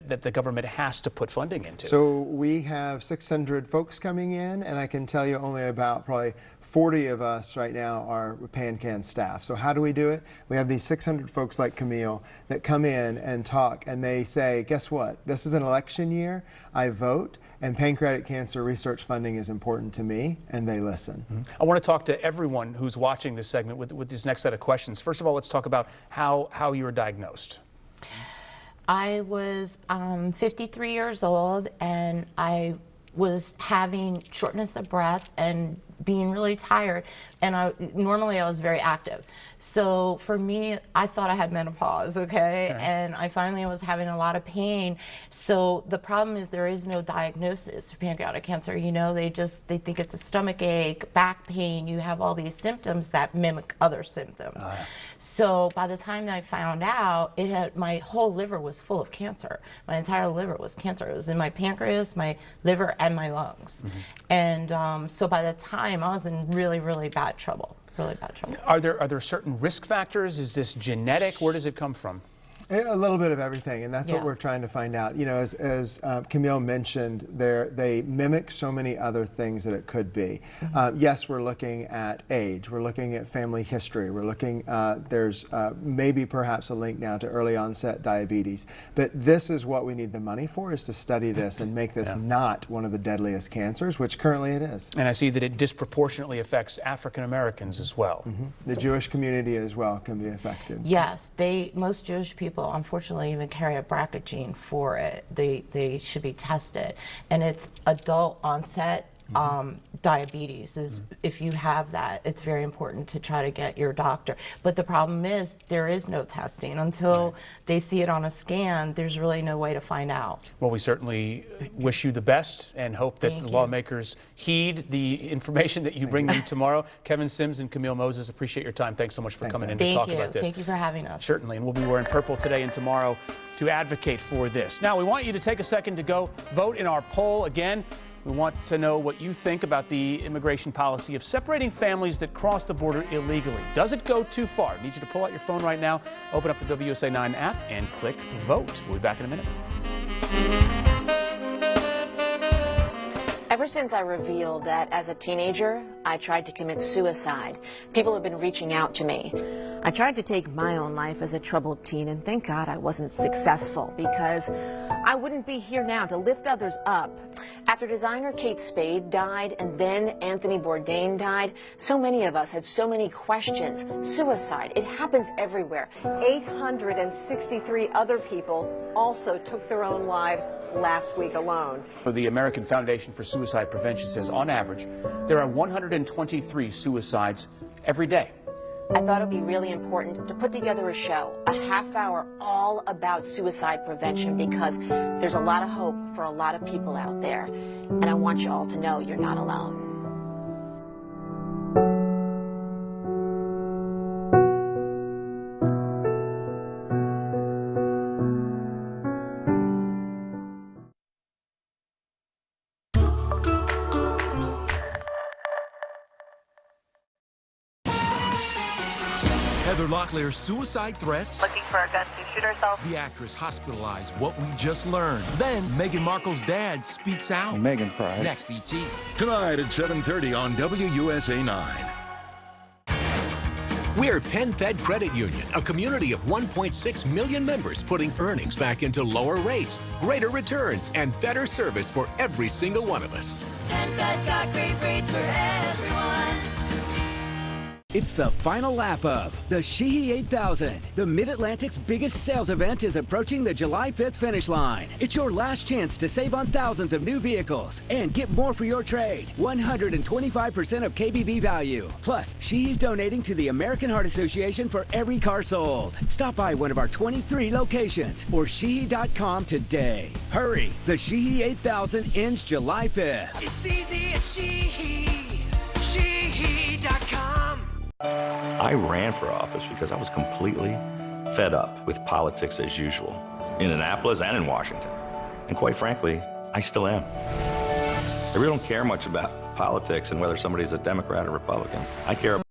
that the government has to put funding into? So we have 600 folks coming in, and I can tell you only about probably 40 of us right now are PanCan staff. So how do we do it? We have these 600 folks like Camille that come in and talk, and they say, guess what? This is an election year. I vote, and pancreatic cancer research funding is important to me, and they listen. I want to talk to everyone who's watching this segment with this next set of questions. First of all, let's talk about how you were diagnosed. I was 53 years old, and I was having shortness of breath and being really tired, and normally I was very active. So for me, I thought I had menopause, okay? And I finally was having a lot of pain. So the problem is there is no diagnosis for pancreatic cancer. You know, they think it's a stomach ache, back pain. You have all these symptoms that mimic other symptoms. So by the time that I found out, my whole liver was full of cancer. My entire liver was cancer. It was in my pancreas, my liver, and my lungs. And so by the time I was in really, really bad trouble. Really bad trouble. Are there certain risk factors? Is this genetic? Where does it come from? A little bit of everything, and that's what we're trying to find out. You know, as Camille mentioned, they mimic so many other things that it could be. Yes, we're looking at age. We're looking at family history. We're looking, there's maybe perhaps a link now to early onset diabetes. But this is what we need the money for, is to study this and make this not one of the deadliest cancers, which currently it is. And I see that it disproportionately affects African Americans as well. The Jewish community as well can be affected. Yes, most Jewish people unfortunately even carry a BRCA gene for it. They should be tested, and it's adult onset diabetes. If you have that, it's very important to try to get your doctor. But the problem is there is no testing until they see it on a scan. There's really no way to find out. Well, we certainly wish you the best and hope that the lawmakers heed the information that you bring them tomorrow. Kevin Sims and Camille Moses, appreciate your time. Thanks so much for coming in to talk about this. Thank you for having us. Certainly, and we'll be wearing purple today and tomorrow to advocate for this. Now, we want you to take a second to go vote in our poll again. We want to know what you think about the immigration policy of separating families that cross the border illegally. Does it go too far? I need you to pull out your phone right now, open up the WUSA 9 app, and click vote. We'll be back in a minute. Ever since I revealed that as a teenager, I tried to commit suicide, people have been reaching out to me. I tried to take my own life as a troubled teen, and thank God I wasn't successful, because I wouldn't be here now to lift others up. After designer Kate Spade died and then Anthony Bourdain died, so many of us had so many questions. Suicide, it happens everywhere. 863 other people also took their own lives last week alone. The American Foundation for Suicide Prevention says on average there are 123 suicides every day. I thought it would be really important to put together a show, a half hour all about suicide prevention, because there's a lot of hope for a lot of people out there, and I want you all to know you're not alone. Heather Locklear's suicide threats. Looking for a gun to shoot herself. The actress hospitalized. What we just learned. Then Meghan Markle's dad speaks out. Meghan cried. Next, E.T. Tonight at 7:30 on WUSA 9. We're Penn Fed Credit Union, a community of 1.6 million members putting earnings back into lower rates, greater returns, and better service for every single one of us. Penn Fed's got great rates for everyone. It's the final lap of the Sheehy 8000. The Mid-Atlantic's biggest sales event is approaching the July 5th finish line. It's your last chance to save on thousands of new vehicles and get more for your trade. 125% of KBB value. Plus, Sheehy's donating to the American Heart Association for every car sold. Stop by one of our 23 locations or Sheehy.com today. Hurry! The Sheehy 8000 ends July 5th. It's easy at Sheehy. Sheehy.com. I ran for office because I was completely fed up with politics as usual, in Annapolis and in Washington. And quite frankly, I still am. I really don't care much about politics and whether somebody's a Democrat or Republican. I care about